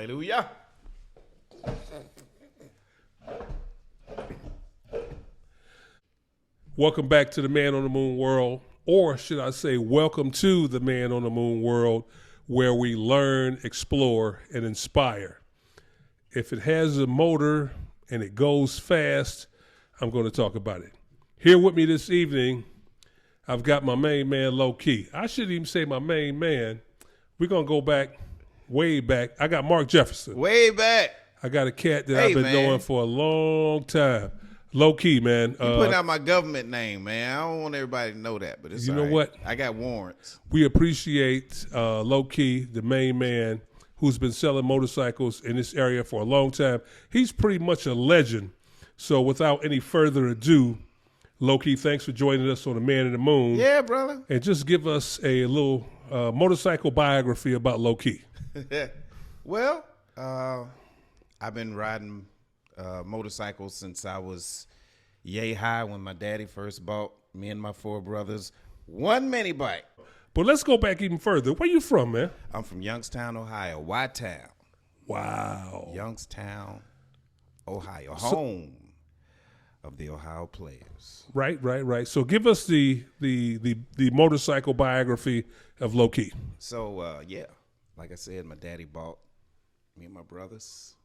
Hallelujah. Welcome back to the Man on the Moon world, or should I say, welcome to the Man on the Moon world, where we learn, explore, and inspire. If it has a motor and it goes fast, I'm going to talk about it. Here with me this evening, I've got my main man, Lokey. I shouldn't even say my main man. We're going to go back, way back. I got Mark Jefferson. Way back. I got a cat that I've been knowing for a long time. Lokey, man. You putting out my government name, man. I don't want everybody to know that, but it's you know all right. what? I got warrants. We appreciate Lokey, the main man, who's been selling motorcycles in this area for a long time. He's pretty much a legend. So without any further ado, Lokey, thanks for joining us on the Man in the Moon. Yeah, brother. And just give us a little motorcycle biography about Lokey. Well, I've been riding motorcycles since I was yay high when my daddy first bought me and my four brothers one mini bike. But let's go back even further. Where you from, man? I'm from Youngstown, Ohio, Y-Town. Wow. Youngstown, Ohio, home of the Ohio players. Right. So give us the motorcycle biography of Lokey. So, yeah, like I said, my daddy bought me and my brothers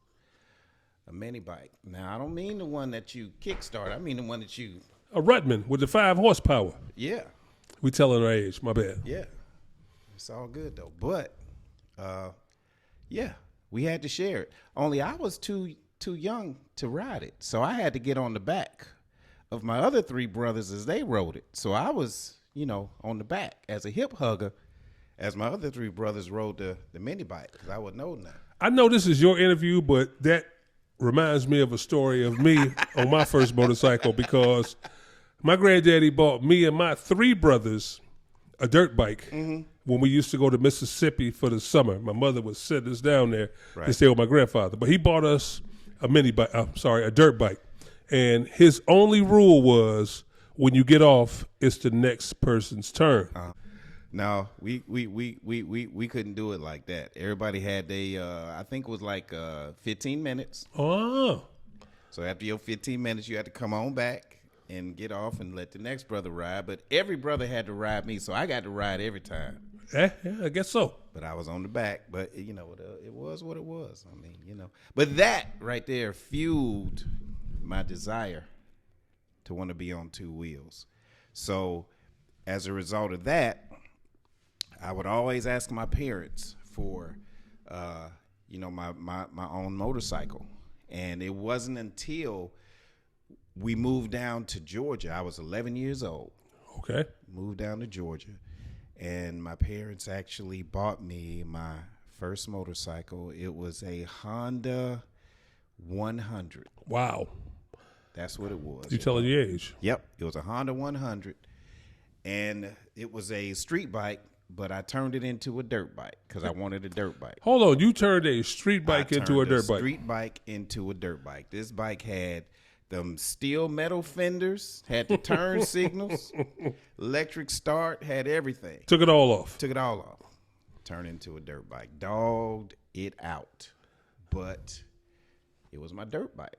a mini bike. Now, I don't mean the one that you kickstart. I mean the one that you... A Rutman with the 5 horsepower. Yeah. We telling our age. My bad. Yeah. It's all good, though. But, yeah, we had to share it. Only I was too young to ride it. So I had to get on the back of my other 3 brothers as they rode it. So I was, on the back as a hip hugger as my other 3 brothers rode the mini bike because I wasn't old enough. I know this is your interview, but that reminds me of a story of me on my first motorcycle because my granddaddy bought me and my 3 brothers a dirt bike when we used to go to Mississippi for the summer. My mother would send us down there to stay with my grandfather. But he bought us a a dirt bike. And his only rule was when you get off, it's the next person's turn. No, we couldn't do it like that. Everybody had I think it was like 15 minutes. Oh. So after your 15 minutes, you had to come on back and get off and let the next brother ride. But every brother had to ride me, so I got to ride every time. Yeah, I guess so. But I was on the back. But, it was what it was. I mean, But that right there fueled my desire to want to be on 2 wheels. So as a result of that, I would always ask my parents for, my own motorcycle. And it wasn't until we moved down to Georgia. I was 11 years old. Okay. Moved down to Georgia. And my parents actually bought me my first motorcycle. It was a Honda 100. Wow. That's what it was. You telling your age. Yep. It was a Honda 100. And it was a street bike. But I turned it into a dirt bike because I wanted a dirt bike. Hold on, you turned a street bike into a dirt bike. Street bike into a dirt bike. This bike had them steel metal fenders, had the turn signals, electric start, had everything. Took it all off. Turned into a dirt bike. Dogged it out. But it was my dirt bike.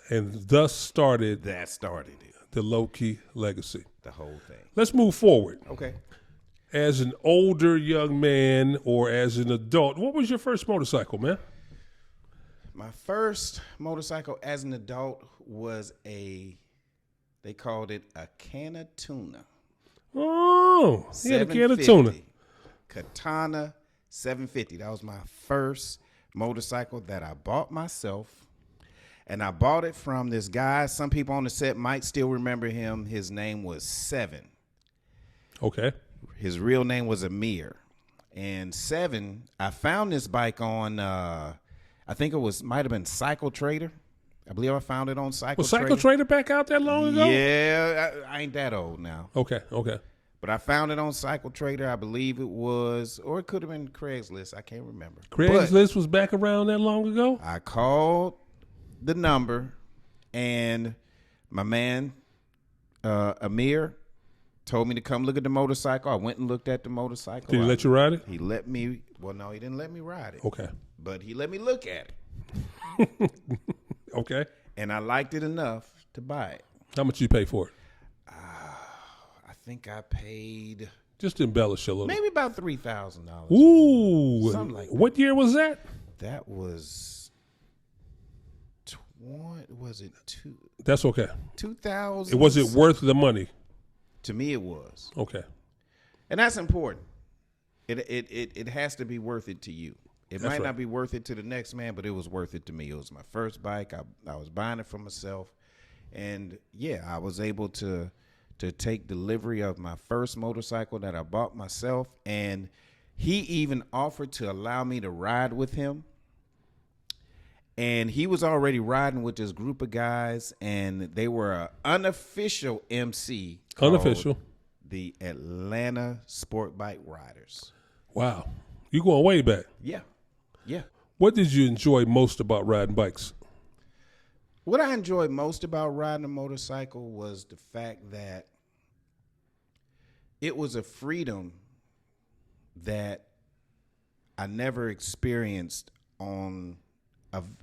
And thus started That started it. the Lokey legacy. The whole thing. Let's move forward. Okay. As an older young man or as an adult, what was your first motorcycle, man? My first motorcycle as an adult was they called it a can of tuna. Oh, yeah, a can of tuna. Katana 750. That was my first motorcycle that I bought myself. And I bought it from this guy. Some people on the set might still remember him. His name was Seven. Okay. His real name was Amir. And Seven, I found this bike on, I think might have been Cycle Trader. I believe I found it on Cycle Trader. Was Cycle Trader back out that long ago? Yeah, I ain't that old now. Okay. But I found it on Cycle Trader. I believe it was, or it could have been Craigslist. I can't remember. Craigslist was back around that long ago? I called the number, and my man, Amir, told me to come look at the motorcycle. I went and looked at the motorcycle. Did he let you ride it? He let me. Well, no, he didn't let me ride it. Okay. but he let me look at it. Okay. And I liked it enough to buy it. How much you pay for it? I think I paid Just embellish a little. maybe about $3,000. Ooh. Something like that. What year was that? That was was it That's okay. 2000? Was it worth the money? To me, it was, Okay. and that's important. It has to be worth it to you. It might right. not be worth it to the next man, but it was worth it to me. It was my first bike. I was buying it for myself, and yeah, I was able to take delivery of my first motorcycle that I bought myself, and he even offered to allow me to ride with him. And he was already riding with this group of guys, and they were an unofficial MC. Unofficial. The Atlanta Sport Bike Riders. Wow. You going way back. Yeah. Yeah. What did you enjoy most about riding bikes? What I enjoyed most about riding a motorcycle was the fact that it was a freedom that I never experienced on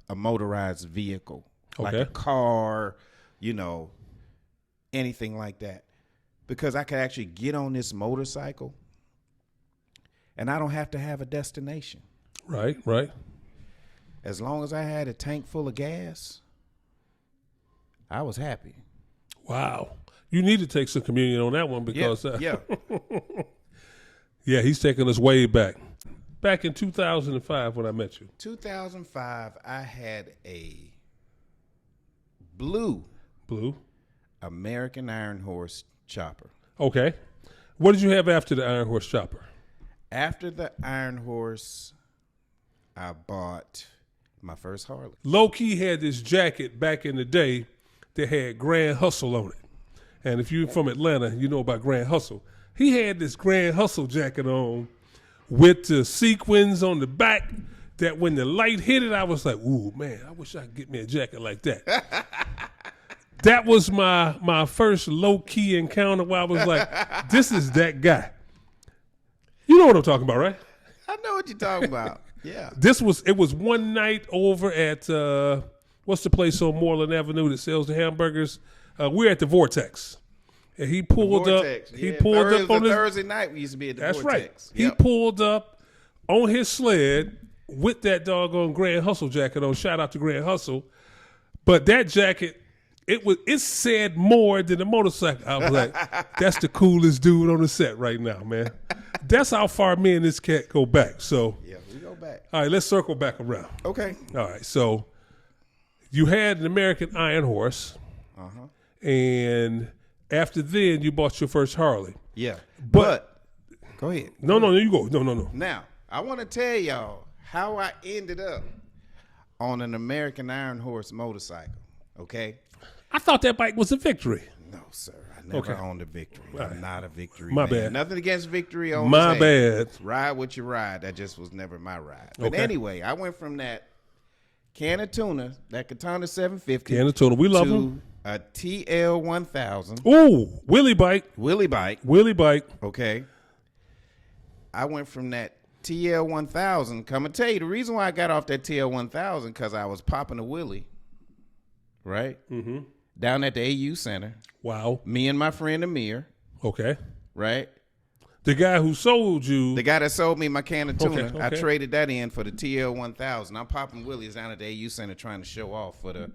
a motorized vehicle, like a car, anything like that. Because I could actually get on this motorcycle and I don't have to have a destination. Right, right. As long as I had a tank full of gas, I was happy. Wow. You need to take some communion on that one because yeah. Yeah, he's taking us way back. Back in 2005 when I met you. 2005, I had a blue American Iron Horse chopper. Okay. What did you have after the Iron Horse chopper? After the Iron Horse, I bought my first Harley. Lokey had this jacket back in the day that had Grand Hustle on it. And if you're from Atlanta, you know about Grand Hustle. He had this Grand Hustle jacket on with the sequins on the back that when the light hit it, I was like, ooh, man, I wish I could get me a jacket like that. That was my first low-key encounter where I was like, this is that guy. You know what I'm talking about, right? I know what you're talking about. Yeah. It was one night over at, what's the place on Moreland Avenue that sells the hamburgers? We're at the Vortex. And he pulled up. He pulled up on Thursday night. We used to be at the Vortex. That's right. Yep. He pulled up on his sled with that doggone Grand Hustle jacket on. Shout out to Grand Hustle. But that jacket, it said more than the motorcycle. I was like, that's the coolest dude on the set right now, man. That's how far me and this cat go back. So yeah, we go back. All right, let's circle back around. Okay. All right. So you had an American Iron Horse, and after then, you bought your first Harley. Yeah. But go ahead. No, you go. No. Now, I want to tell y'all how I ended up on an American Iron Horse motorcycle, okay? I thought that bike was a Victory. No, sir. I never owned a Victory. I'm not a Victory My man. bad. Nothing against Victory. My bad. Ride what you ride. That just was never my ride. But Okay. anyway, I went from that can of tuna, that Katana 750. Can of tuna. We love to them. a TL 1000. Ooh, Willie bike. Willie bike. Okay. I went from that TL 1000. Come and tell you the reason why I got off that TL 1000 because I was popping a Willie, right? Mm-hmm. Down at the AU Center. Wow. Me and my friend Amir. Okay. Right? The guy who sold you. The guy that sold me my can of tuna. Okay. I traded that in for the TL 1000. I'm popping Willies down at the AU Center trying to show off for the,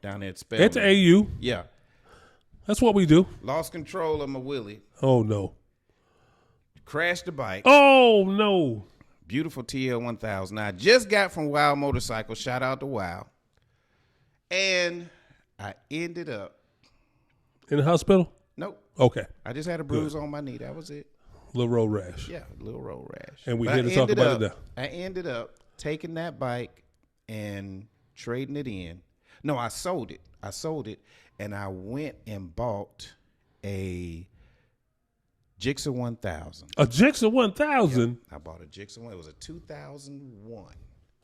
down there at Spelman. At the AU. Yeah. That's what we do. Lost control of my Willie. Oh, no. Crashed the bike. Oh, no. Beautiful TL 1000. Now, I just got from Wild Motorcycle. Shout out to Wild. And I ended up. In the hospital? Nope. Okay. I just had a bruise on my knee. That was it. Little road rash. Yeah, a little road rash. And we here to talk about it now. I ended up taking that bike and trading it in. No, I sold it. And I went and bought a Gixxer 1000. A Gixxer 1000? Yep. I bought a Gixxer 1. It was a 2001.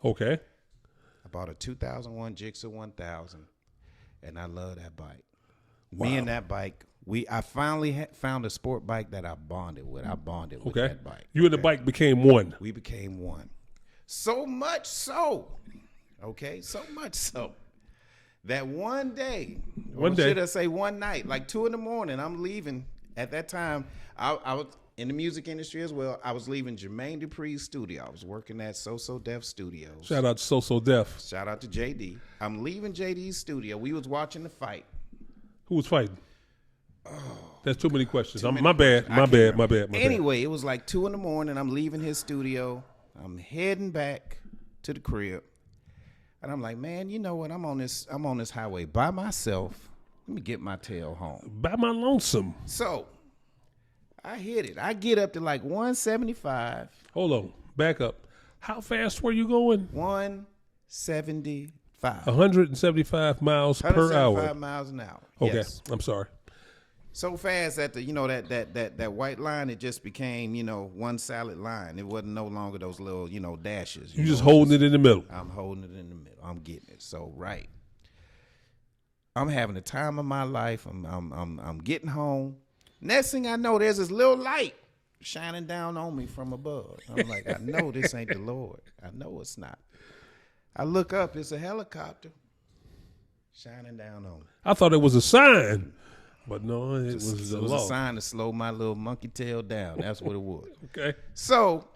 Okay. I bought a 2001 Gixxer 1000, and I love that bike. Wow. Me and that bike, I finally found a sport bike that I bonded with. I bonded with that bike. You and the bike became one. We became one. So much so, okay, so much so that one day, should I say one night, like 2 a.m, I'm leaving. At that time, I was in the music industry as well. I was leaving Jermaine Dupri's studio. I was working at So Def Studios. Shout out to So Def. Shout out to JD. I'm leaving JD's studio. We was watching the fight. Who was fighting? Oh, that's too many questions. My bad. bad. Anyway, it was like 2 a.m. I'm leaving his studio. I'm heading back to the crib. And I'm like, man, you know what? I'm on this highway by myself. Let me get my tail home. By my lonesome. So I hit it. I get up to like 175. Hold on. Back up. How fast were you going? 175. 175 miles per hour. 175 miles an hour. Okay. Yes. I'm sorry. So fast that that white line, it just became, one solid line. It wasn't no longer those little, dashes. You just holding it in the middle. I'm holding it in the middle. I'm getting it. So right. I'm having the time of my life. I'm getting home. Next thing I know, there's this little light shining down on me from above. I'm like, I know this ain't the Lord. I know it's not. I look up, it's a helicopter shining down on me. I thought it was a sign, but no, it was a sign to slow my little monkey tail down. That's what it was. Okay. So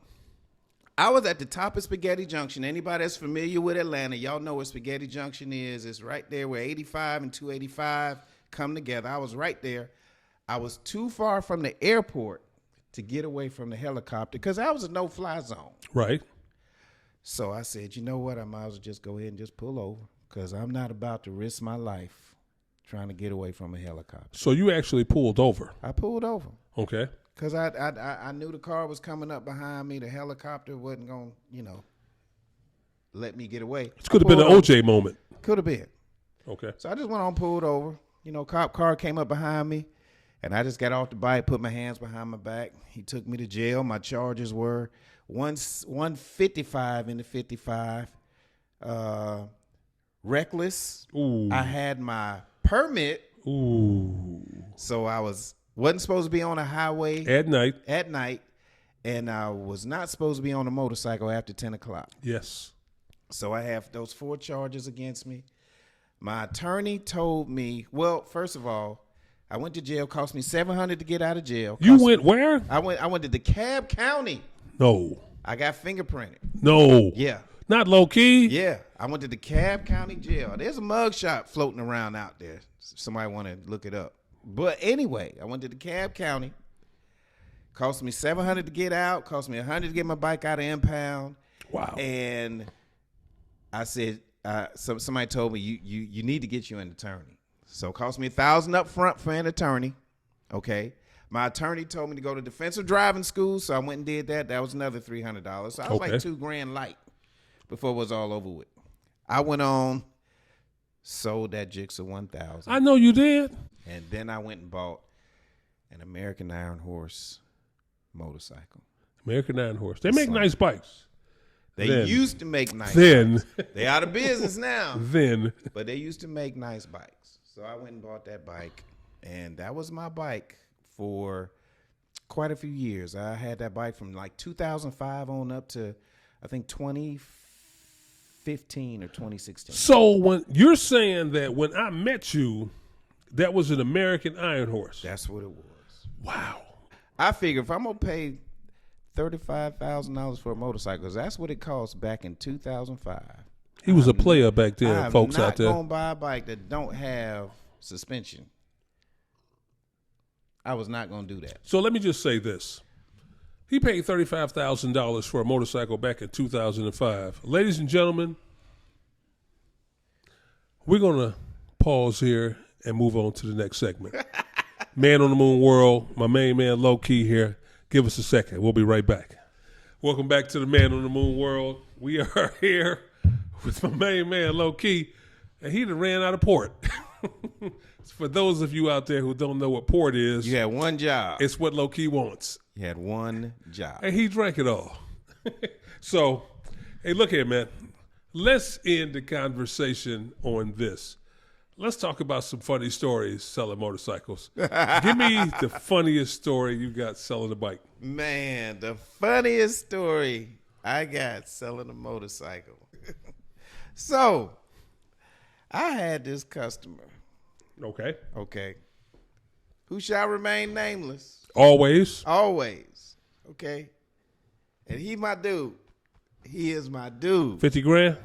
I was at the top of Spaghetti Junction. Anybody that's familiar with Atlanta, y'all know where Spaghetti Junction is. It's right there where 85 and 285 come together. I was right there. I was too far from the airport to get away from the helicopter because I was a no-fly zone. Right. So I said, you know what? I might as well just go ahead and just pull over because I'm not about to risk my life trying to get away from a helicopter. So you actually pulled over? I pulled over. Okay. Because I knew the car was coming up behind me. The helicopter wasn't going to, let me get away. It could have been an OJ moment. Could have been. Okay. So I just went on, pulled over. Cop car came up behind me. And I just got off the bike, put my hands behind my back. He took me to jail. My charges were 155 in the 55. Reckless. Ooh. I had my permit. Ooh. So I wasn't supposed to be on a highway at night. And I was not supposed to be on a motorcycle after 10 o'clock. Yes. So I have those 4 charges against me. My attorney told me, well, first of all, I went to jail. Cost me $700 to get out of jail. You went where? I went to DeKalb County. No. I got fingerprinted. No. Yeah. Not Lokey. Yeah. I went to DeKalb County jail. There's a mugshot floating around out there. Somebody want to look it up. But anyway, I went to DeKalb County. Cost me $700 to get out. Cost me $100 to get my bike out of impound. Wow. And I said, somebody told me you need to get you an attorney. So it cost me $1,000 up front for an attorney. Okay. My attorney told me to go to defensive driving school, so I went and did that. That was another $300. So I was like $2,000 light before it was all over with. I went on, sold that Jigsaw 1000. I know you did. And then I went and bought an American Iron Horse motorcycle. American Iron Horse. They make nice bikes. They used to make nice bikes. They out of business now. But they used to make nice bikes. So I went and bought that bike, and that was my bike for quite a few years. I had that bike from like 2005 on up to, I think, 2015 or 2016. So when you're saying that when I met you, that was an American Iron Horse. That's what it was. Wow. I figure if I'm going to pay $35,000 for a motorcycle, 'cause that's what it cost back in 2005. He was a player back then, folks out there. I'm not going to buy a bike that don't have suspension. I was not going to do that. So let me just say this. He paid $35,000 for a motorcycle back in 2005. Ladies and gentlemen, we're going to pause here and move on to the next segment. Man on the Moon World, my main man Lokey here. Give us a second. We'll be right back. Welcome back to the Man on the Moon World. We are here with my main man Lokey, and he done ran out of port. For those of you out there who don't know what port is, you had one job. It's what Lokey wants. You had one job. And he drank it all. So, hey, look here, man. Let's end the conversation on this. Let's talk about some funny stories selling motorcycles. Give me the funniest story you got selling a bike. Man, the funniest story I got selling a motorcycle. So I had this customer, Okay. okay, who shall remain nameless. Always. Always. Okay. And he my dude. He is my dude. 50 grand?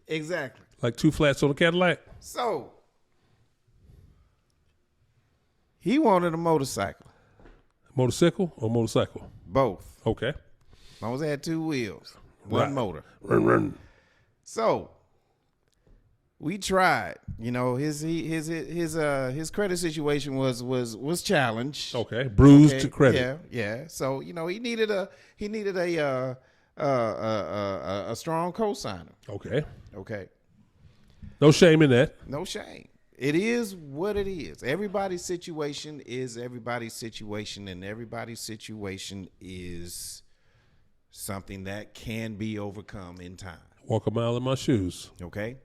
Exactly. Like 2 flats on a Cadillac? So he wanted a motorcycle. Motorcycle or motorcycle? Both. Okay. As long as it had 2 wheels. One Right. motor. Run, run. So we tried. You know, his credit situation was challenged. Okay. Bruised Okay, to credit. Yeah. So you know he needed a strong cosigner. Okay. Okay. No shame in that. No shame. It is what it is. Everybody's situation is everybody's situation, and everybody's situation is something that can be overcome in time. Walk a mile in my shoes. Okay.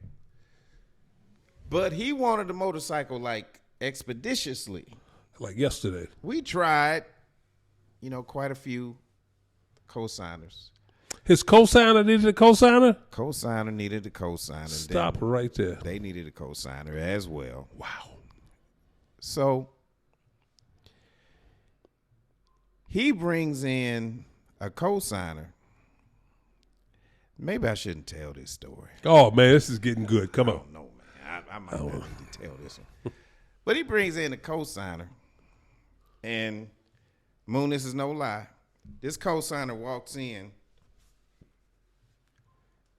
But he wanted the motorcycle like expeditiously. Like yesterday. We tried, you know, quite a few cosigners. His cosigner needed a cosigner? Cosigner needed a cosigner. Stop right there. They needed a cosigner as well. Wow. So he brings in a cosigner. Maybe I shouldn't tell this story. Oh, man, this is getting good. Come on. No, man. I might not need to tell this one. But he brings in a cosigner. And Moon, this is no lie. This cosigner walks in.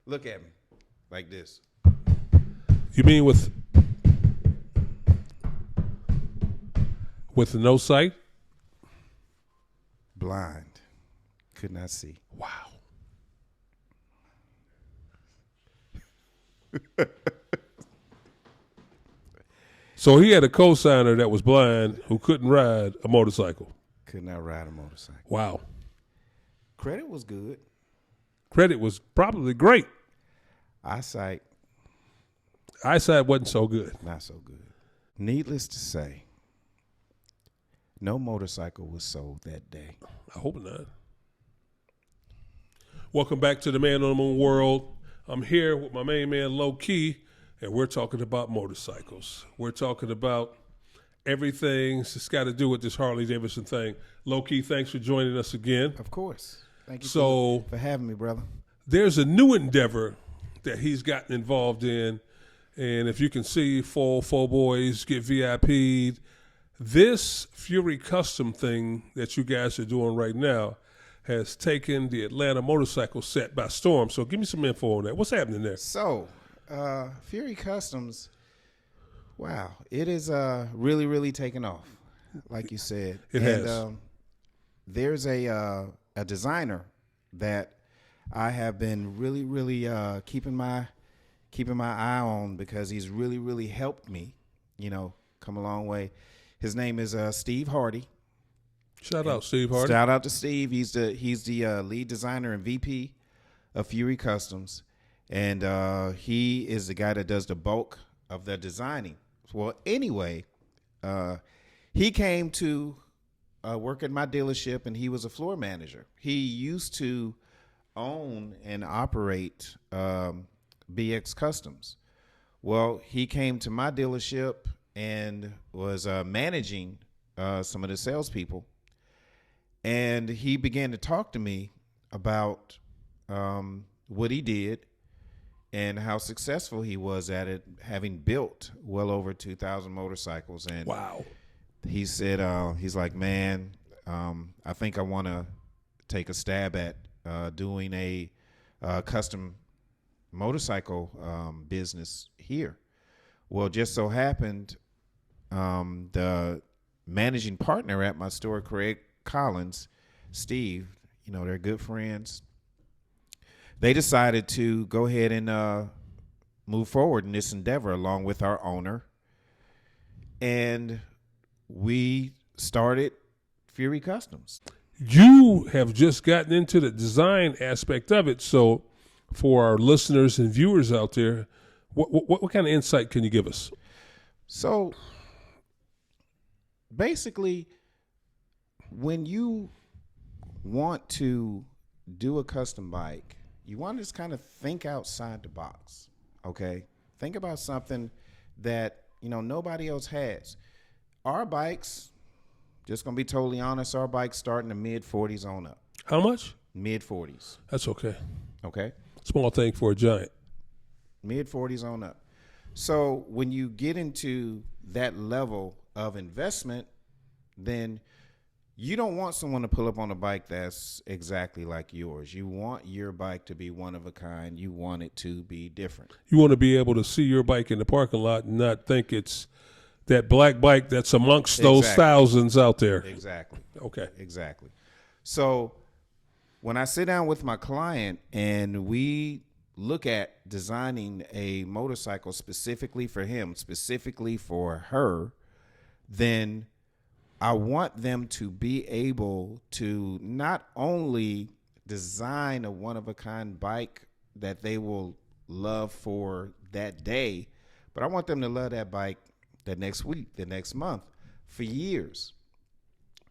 Look at me. Like this. You mean with no sight? Blind. Could not see. Wow. So he had a cosigner that was blind who couldn't ride a motorcycle. Could not ride a motorcycle. Wow. Credit was good. Credit was probably great. Eyesight, Eyesight wasn't so good. not so good. Needless to say, no motorcycle was sold that day. I hope not. Welcome back to the Man on the Moon world. I'm here with my main man, Lokey, and we're talking about motorcycles. We're talking about everything that's got to do with this Harley Davidson thing. Lokey, thanks for joining us again. Of course. Thank you So for having me, brother. there's a new endeavor that he's gotten involved in, and if you can see, four boys get VIP'd. This Fury Custom thing that you guys are doing right now has taken the Atlanta motorcycle set by storm. So give me some info on that. What's happening there? So, Fury Customs, wow, it is really, really taken off, like you said. It has. There's a designer that I have been really, really keeping my eye on because he's really, really helped me, you know, come a long way. His name is Steve Hardy. Shout out Steve Hardy. Shout out to Steve. He's the lead designer and VP of Fury Customs, and he is the guy that does the bulk of the designing. Well, anyway, he came to work at my dealership, and he was a floor manager. He used to own and operate BX Customs. Well, he came to my dealership and was managing some of the salespeople. And he began to talk to me about what he did and how successful he was at it, having built well over 2,000 motorcycles. And Wow. he said, he's like, man, I think I want to take a stab at doing a custom motorcycle business here. Well, just so happened the managing partner at my store, Craig Collins, Steve, you know, they're good friends. They decided to go ahead and move forward in this endeavor along with our owner. And we started Fury Customs. You have just gotten into the design aspect of it. So for our listeners and viewers out there, what kind of insight can you give us? So basically, when you want to do a custom bike, you want to just kind of think outside the box. Okay, think about something that nobody else has. Our bikes, just gonna be totally honest, our bikes start in the mid-40s on up. How much? Mid-40s. That's okay. Okay. Small thing for a giant. Mid-40s on up. So when you get into that level of investment, then you don't want someone to pull up on a bike that's exactly like yours. You want your bike to be one of a kind. You want it to be different. You want to be able to see your bike in the parking lot and not think it's that black bike that's amongst those thousands out there. Exactly. Okay. Exactly. So when I sit down with my client and we look at designing a motorcycle specifically for him, specifically for her, then I want them to be able to not only design a one-of-a-kind bike that they will love for that day, but I want them to love that bike the next week, the next month, for years.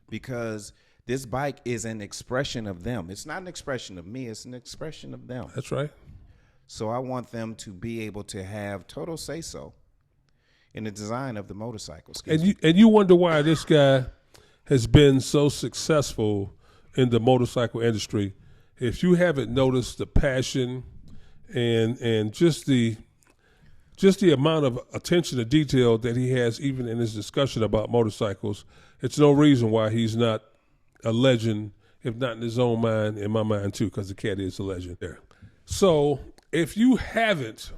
Because this bike is an expression of them. It's not an expression of me. It's an expression of them. That's right. So I want them to be able to have total say-so in the design of the motorcycle. And you wonder why this guy has been so successful in the motorcycle industry. If you haven't noticed the passion and just the amount of attention to detail that he has, even in his discussion about motorcycles, it's no reason why he's not a legend, if not in his own mind, in my mind too, because the cat is a legend there. So if you haven't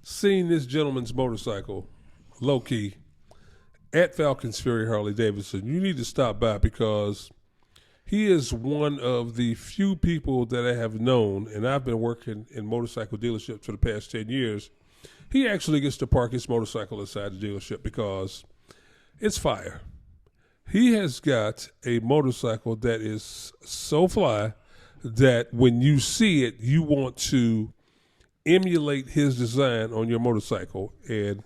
seen this gentleman's motorcycle, Lokey, at Falcon's Fury Harley Davidson, you need to stop by because he is one of the few people that I have known, and I've been working in motorcycle dealerships for the past 10 years. He actually gets to park his motorcycle inside the dealership because it's fire. He has got a motorcycle that is so fly that when you see it, you want to emulate his design on your motorcycle, and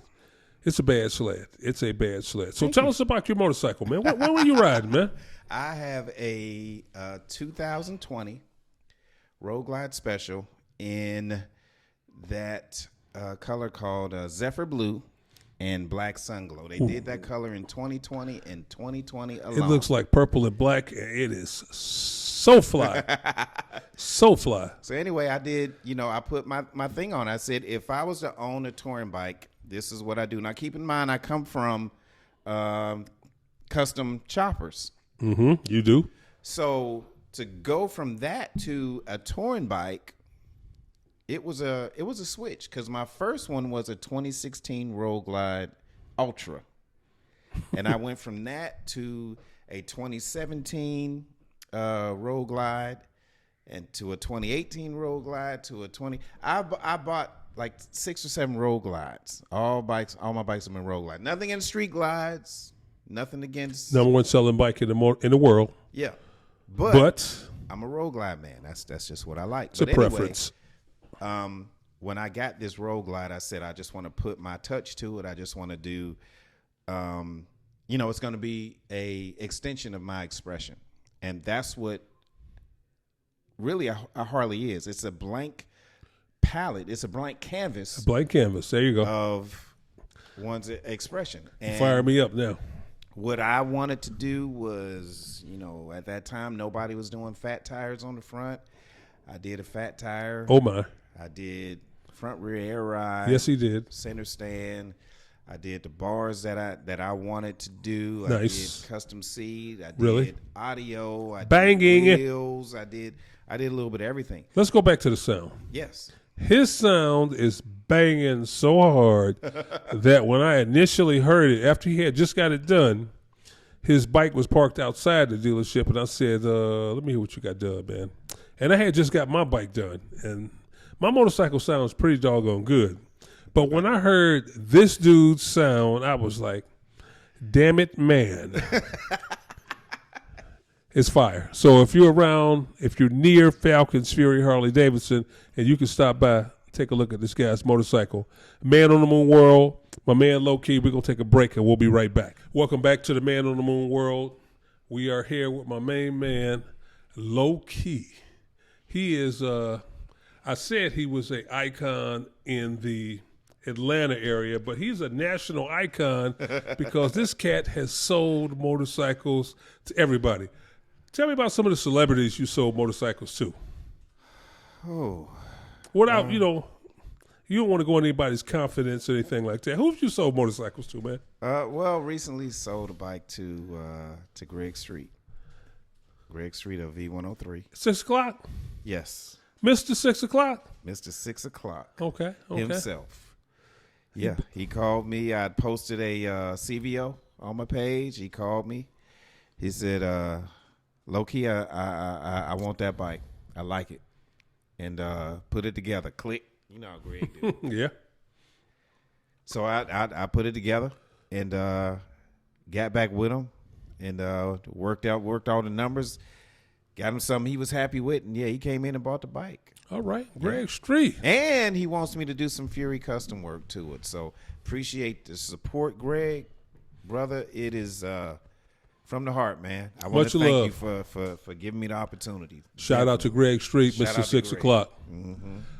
it's a bad sled. It's a bad sled. So tell us about your motorcycle, man. Where were you riding, man? I have a 2020 Road Glide Special in that color called Zephyr Blue and Black Sunglow. They did that color in 2020 and 2020 alone. It looks like purple and black. It is so fly. So fly. So anyway, I did, I put my thing on. I said, if I was to own a touring bike, this is what I do. Now, keep in mind, I come from custom choppers. Mm-hmm. You do. So to go from that to a touring bike, it was a switch because my first one was a 2016 Road Glide Ultra, and I went from that to a 2017 Road Glide, and to a 2018 Road Glide to a 20. I bought like 6 or 7 Road Glides. All my bikes have been Road Glide. Nothing in street glides. Nothing against number one selling bike in the world. Yeah, but I'm a Road Glide man. That's just what I like. It's a preference. When I got this Road Glide, I said I just want to put my touch to it. I just want to do, it's going to be a extension of my expression, and that's what really a Harley is. It's a blank palette. It's a blank canvas. A blank canvas. There you go. Of one's expression. And fire me up now. What I wanted to do was, at that time, nobody was doing fat tires on the front. I did a fat tire. Oh, my. I did front rear air ride. Yes, he did. Center stand. I did the bars that I wanted to do. Nice. I did custom seat. I Really? did audio. I Banging. did wheels. I did a little bit of everything. Let's go back to the sound. Yes. His sound is banging so hard that when I initially heard it, after he had just got it done, his bike was parked outside the dealership, and I said, let me hear what you got done, man. And I had just got my bike done, and my motorcycle sounds pretty doggone good. But when I heard this dude's sound, I was like, damn it, man. It's fire. So if you're near Falcon's Fury Harley Davidson, and you can stop by, take a look at this guy's motorcycle. Man on the Moon World, my man Lokey. We're going to take a break, and we'll be right back. Welcome back to the Man on the Moon World. We are here with my main man, Lokey. He is. I said he was an icon in the Atlanta area, but he's a national icon because this cat has sold motorcycles to everybody. Tell me about some of the celebrities you sold motorcycles to. Oh, Without, you don't want to go on anybody's confidence or anything like that. Who have you sold motorcycles to, man? well, recently sold a bike to Greg Street. Greg Street of V103. 6 o'clock? Yes, Mr. 6 o'clock? Mr. 6 o'clock Okay. himself. Yeah, he called me. I posted a CVO on my page. He called me. He said, "Lokey, I want that bike. I like it, and put it together." Click. You know how Greg do. Yeah. So I put it together and got back with him and worked all the numbers, got him something he was happy with, and yeah, he came in and bought the bike. All right. Greg Street. And he wants me to do some Fury custom work to it. So appreciate the support, Greg. Brother, it is from the heart, man. I want Much to thank love. you for giving me the opportunity. Shout out to Greg Street, Shout Mr. out to 6 Greg. o'clock.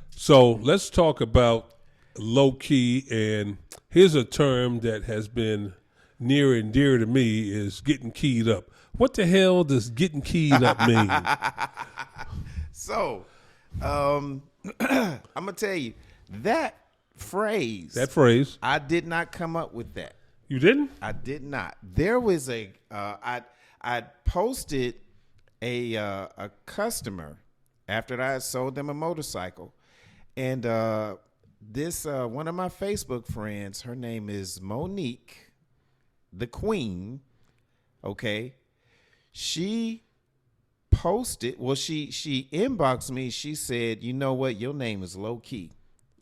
So let's talk about Lokey, and here's a term that has been near and dear to me is getting keyed up. What the hell does getting keyed up mean? So, I'm gonna tell you that phrase. I did not come up with that. You didn't? I did not. There was I posted a customer after I had sold them a motorcycle, and this one of my Facebook friends, her name is Monique, the Queen. Okay, she posted. Well, she inboxed me. She said, "You know what? Your name is Lokey.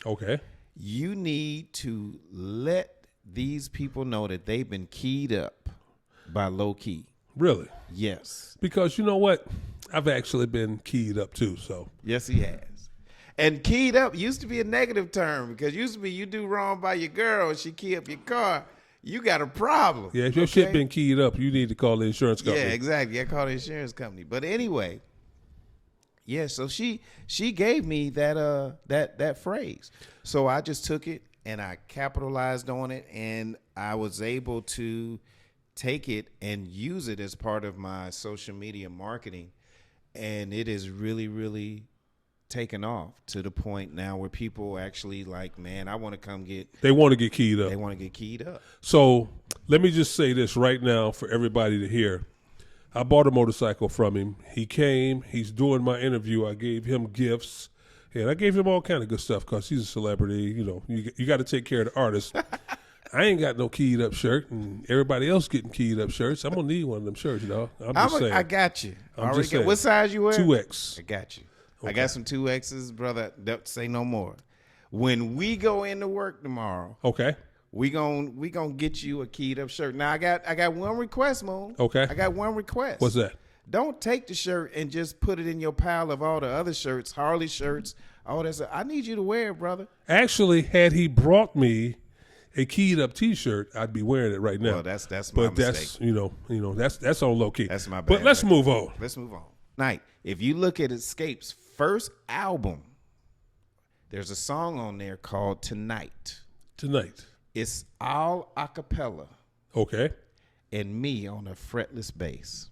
Okay. You need to let these people know that they've been keyed up by Lokey." Really? Yes. Because you know what? I've actually been keyed up too, so. Yes, he has. And keyed up used to be a negative term because used to be you do wrong by your girl and she key up your car, you got a problem. Yeah, if your shit been keyed up, you need to call the insurance company. Yeah, exactly. I call the insurance company. But anyway, yeah, so she gave me that phrase. So I just took it and I capitalized on it, and I was able to take it and use it as part of my social media marketing. And it is really, really taken off to the point now where people actually like, man, I want to come get. They want to get keyed up. They want to get keyed up. So let me just say this right now for everybody to hear. I bought a motorcycle from him. He came. He's doing my interview. I gave him gifts. And I gave him all kind of good stuff because he's a celebrity. You know, you got to take care of the artist. I ain't got no keyed up shirt, and everybody else getting keyed up shirts. I'm gonna need one of them shirts, you know. I'm just saying. I got you. I'm just saying. What size you wear? 2X. I got you. Okay. I got some 2Xs, brother. Don't say no more. When we go into work tomorrow, Okay. we gonna get you a keyed up shirt. Now I got one request, Moon. Okay. I got one request. What's that? Don't take the shirt and just put it in your pile of all the other shirts, Harley shirts, all that stuff. I need you to wear it, brother. Actually, had he brought me a keyed up T-shirt, I'd be wearing it right now. Well, that's my but mistake. that's that's on low key. That's my bad. But let's move on. Let's move on. Night. If you look at Escape's first album, there's a song on there called Tonight. Tonight. It's all a cappella Okay. and me on a fretless bass.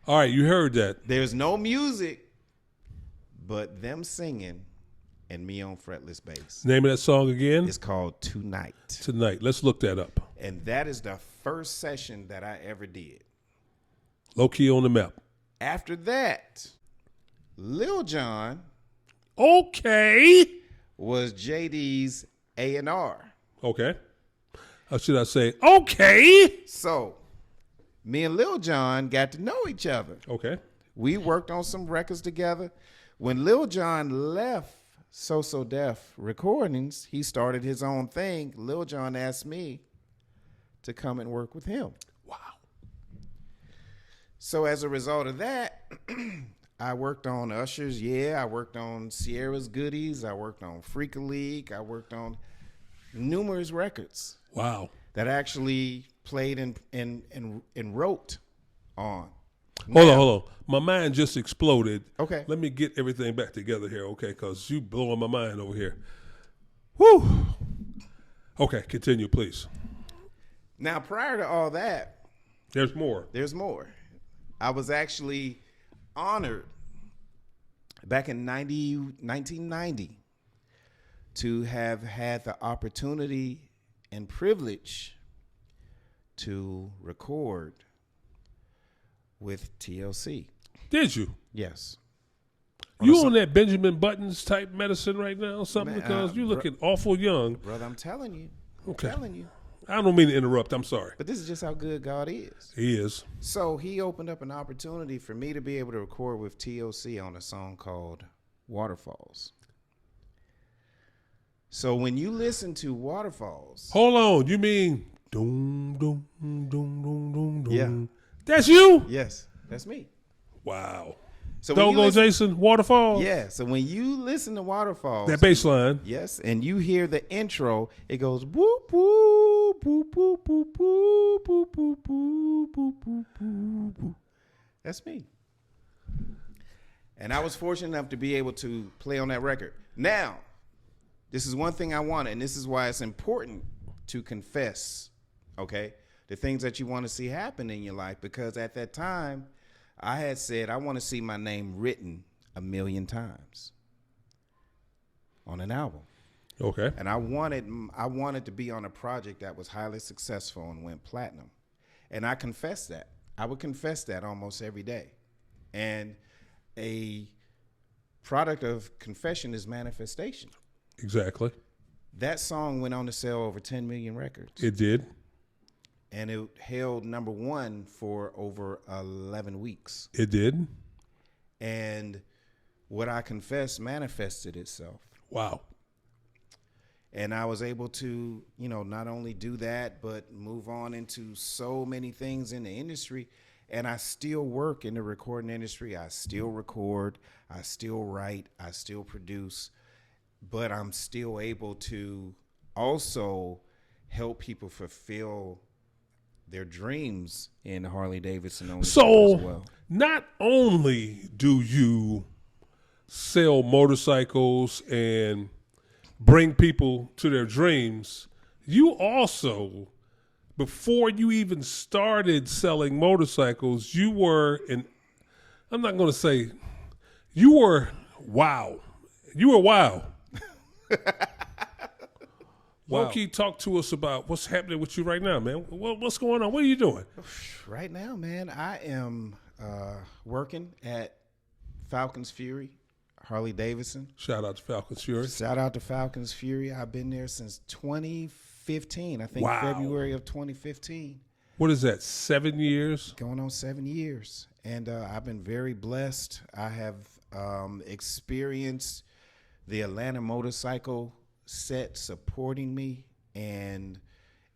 All right, you heard that. There's no music but them singing and me on fretless bass. Name of that song again? It's called Tonight. Tonight. Let's look that up. And that is the first session that I ever did. Low key on the map. After that, Lil Jon Okay. was JD's A&R. Okay. Or should I say, okay? So me and Lil Jon got to know each other. Okay. We worked on some records together. When Lil Jon left So Def Recordings, he started his own thing. Lil Jon asked me to come and work with him. Wow. So as a result of that, I worked on Usher's I worked on Sierra's Goodies. I worked on Freak a League. I worked on numerous records Wow. that I actually played and wrote on. Hold on. My mind just exploded. Okay. Let me get everything back together here, okay? Because you blowing my mind over here. Woo. Okay, continue, please. Now, prior to all that, There's more. there's more. I was actually honored back in 1990 to have had the opportunity and privilege to record with TLC. Did you? Yes. You on that Benjamin Buttons type medicine right now or something? Man, Because you looking awful young. Brother, I'm telling you. Okay. I'm telling you. I don't mean to interrupt. I'm sorry. But this is just how good God is. He is. So he opened up an opportunity for me to be able to record with TLC on a song called Waterfalls. So when you listen to Waterfalls, Hold on. You mean doom, doom, doom, doom, doom, doom. Yeah. That's you? yes, that's me. Wow. So when Don't you go, listen, Jason. Waterfall. yeah. So when you listen to Waterfalls, That bass line. yes, and you hear the intro, it goes boop boop boop boop boop boop boop boop boop boop boop boop boop. That's me. And I was fortunate enough to be able to play on that record. Now, this is one thing I wanted, and this is why it's important to confess, okay, the things that you want to see happen in your life, because at that time, I had said I want to see my name written 1 million times on an album. Okay. And I wanted to be on a project that was highly successful and went platinum. And I confess that. I would confess that almost every day. And a product of confession is manifestation. Exactly. That song went on to sell over 10 million records. It did. And it held number one for over 11 weeks. It did. And what I confessed manifested itself. Wow. And I was able to, not only do that, but move on into so many things in the industry. And I still work in the recording industry. I still record. I still write. I still produce. But I'm still able to also help people fulfill their dreams in Harley Davidson ownership So, as well. not only do you sell motorcycles and bring people to their dreams, you also, before you even started selling motorcycles, you were I'm not going to say, you were wow. You were wow. Wow. Lokey, talk to us about what's happening with you right now, man. What's going on? What are you doing? Right now, man, I am working at Falcons Fury, Harley Davidson. Shout out to Falcons Fury. Shout out to Falcons Fury. I've been there since 2015. I think Wow. February of 2015. What is that, 7 years? Going on 7 years. And I've been very blessed. I have experienced the Atlanta motorcycle set supporting me and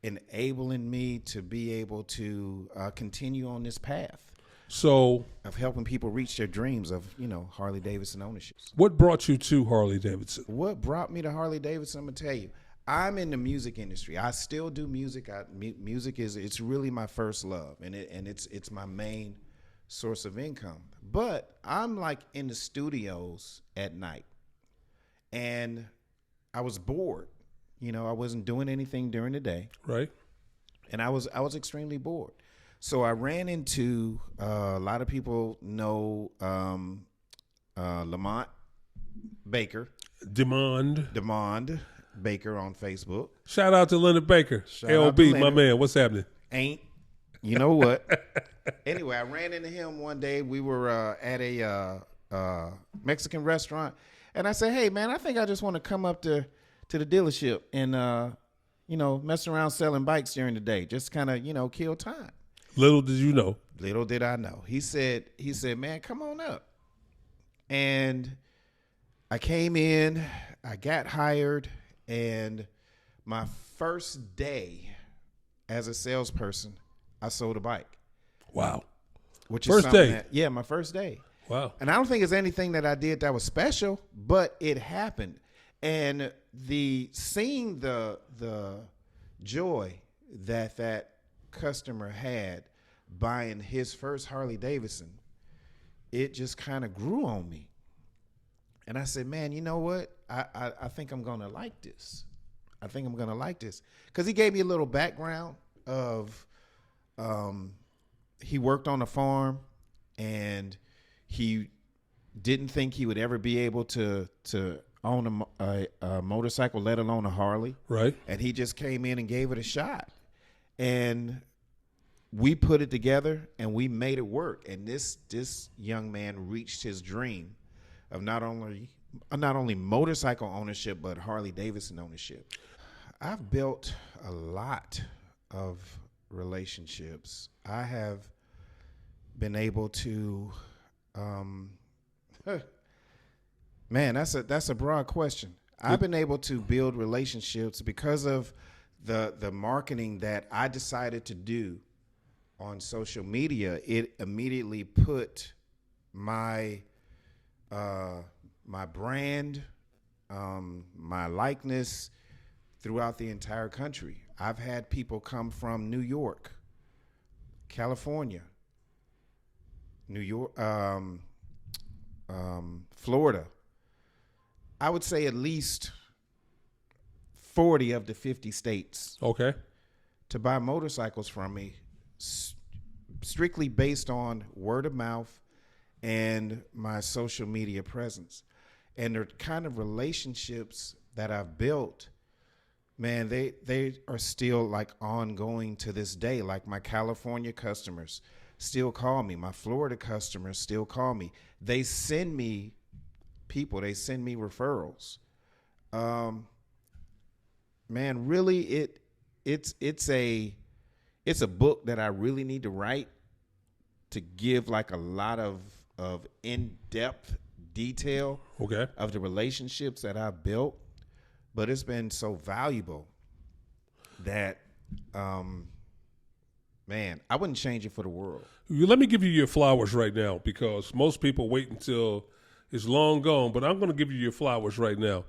enabling me to be able to continue on this path So, of helping people reach their dreams of, Harley Davidson ownership. what brought you to Harley Davidson? What brought me to Harley Davidson? I'm gonna tell you, I'm in the music industry. I still do music. Music it's really my first love, and it's my main source of income. But I'm like in the studios at night, and I was bored. I wasn't doing anything during the day, Right? and I was extremely bored. So I ran into a lot of people know Lamont Baker, Demond Baker on Facebook. Shout out to Leonard Baker. Shout out LB, to my Leonard. man. What's happening? Ain't you know what? Anyway, I ran into him one day. We were at a Mexican restaurant, and I said, "Hey, man, I think I just want to come up to the dealership and mess around selling bikes during the day, just kind of kill time." Little did you know. Little did I know. He said, "Man, come on up." And I came in, I got hired, and my first day as a salesperson, I sold a bike. Wow. Which First is something day? that, yeah, my first day. Wow. And I don't think it's anything that I did that was special, but it happened. And seeing the joy that customer had buying his first Harley Davidson, it just kind of grew on me. And I said, man, you know what? I think I'm going to like this. I think I'm going to like this. Because he gave me a little background of he worked on a farm and he didn't think he would ever be able to own a motorcycle, let alone a Harley. Right. And he just came in and gave it a shot. And we put it together and we made it work. And this young man reached his dream of not only motorcycle ownership, but Harley Davidson ownership. I've built a lot of relationships. I have been able to, man, that's a broad question. I've been able to build relationships because of the marketing that I decided to do on social media. It immediately put my my brand, my likeness throughout the entire country. I've had people come from New York, California, New York, Florida. I would say at least 40 of the 50 states. Okay. To buy motorcycles from me, strictly based on word of mouth and my social media presence. And the kind of relationships that I've built, man, they are still like ongoing to this day. Like my California customers still call me. My Florida customers still call me. They send me people. They send me referrals. Man, really, it's a book that I really need to write to give like a lot of in-depth detail Okay. of the relationships that I've built. But it's been so valuable that, man, I wouldn't change it for the world. Let me give you your flowers right now, because most people wait until it's long gone, but I'm going to give you your flowers right now.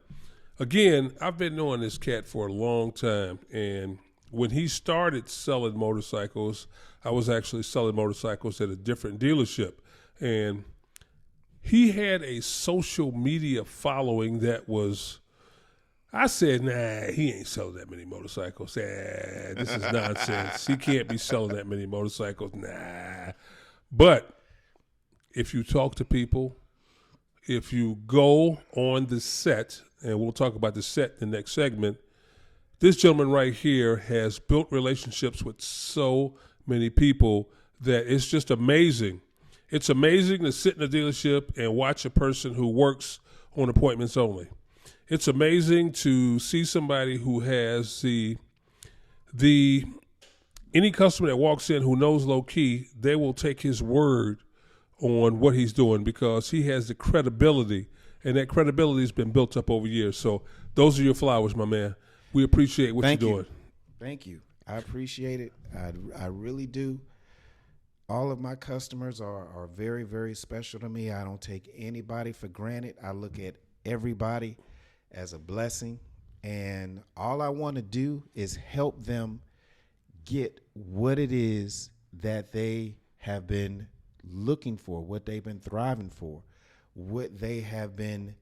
Again, I've been knowing this cat for a long time, and when he started selling motorcycles, I was actually selling motorcycles at a different dealership, and he had a social media following that was, I said, nah, he ain't selling that many motorcycles. This is nonsense. He can't be selling that many motorcycles. Nah. But if you talk to people, if you go on the set, and we'll talk about the set in the next segment, this gentleman right here has built relationships with so many people that it's just amazing. It's amazing to sit in a dealership and watch a person who works on appointments only. It's amazing to see somebody who has any customer that walks in who knows Lokey, they will take his word on what he's doing because he has the credibility, and that credibility has been built up over years. So those are your flowers, my man. We appreciate what you're doing. Thank you. I appreciate it. I really do. All of my customers are very, very special to me. I don't take anybody for granted. I look at everybody as a blessing, and all I want to do is help them get what it is that they have been looking for, what they've been thriving for, what they have been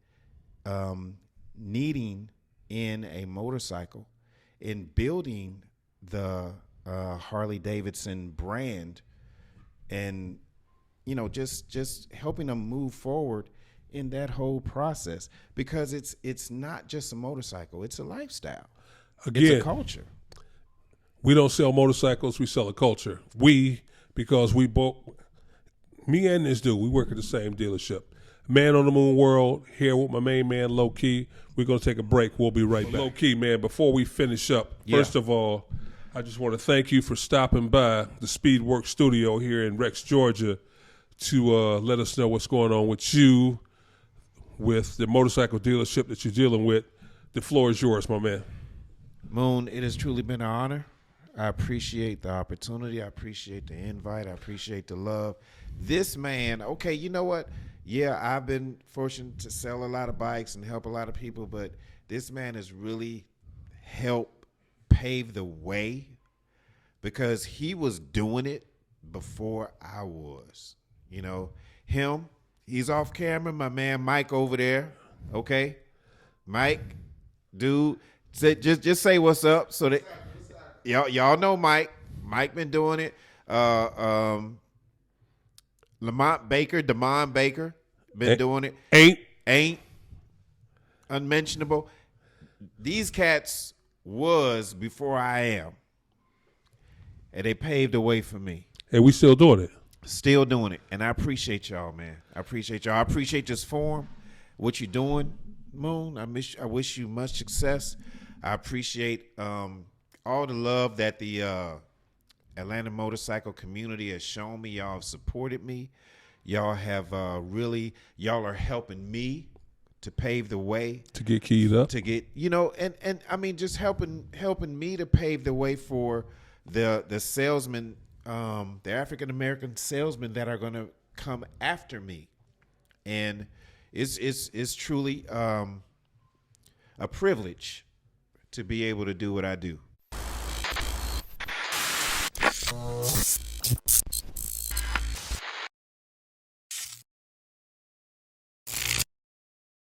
needing in a motorcycle, in building the Harley Davidson brand, and just helping them move forward in that whole process, because it's not just a motorcycle, it's a lifestyle. Again, it's a culture. We don't sell motorcycles, we sell a culture. Because we both, me and this dude, we work at the same dealership. Man on the Moon World, here with my main man, Lokey. We're going to take a break. We'll be right back. Lokey, man, before we finish up, first of all, I just want to thank you for stopping by the Speedworks studio here in Rex, Georgia, to let us know what's going on with you, with the motorcycle dealership that you're dealing with. The floor is yours, my man. Moon, it has truly been an honor. I appreciate the opportunity. I appreciate the invite. I appreciate the love. This man, okay, you know what? Yeah, I've been fortunate to sell a lot of bikes and help a lot of people, but this man has really helped pave the way, because he was doing it before I was. him. He's off camera. My man Mike over there. Okay, Mike, dude, just say what's up so that y'all know Mike. Mike been doing it. Lamont Baker, Damon Baker, been doing it. Ain't unmentionable. These cats was before I am, and they paved the way for me. And we still doing it. Still doing it, and I appreciate y'all, man. I appreciate y'all. I appreciate this forum, what you're doing, Moon. I wish you much success. I appreciate all the love that the Atlanta motorcycle community has shown me. Y'all have supported me. Y'all have y'all are helping me to pave the way to get keyed up, to get and I mean just helping me to pave the way for the salesmen, the African American salesmen that are going to come after me, and it's truly a privilege to be able to do what I do.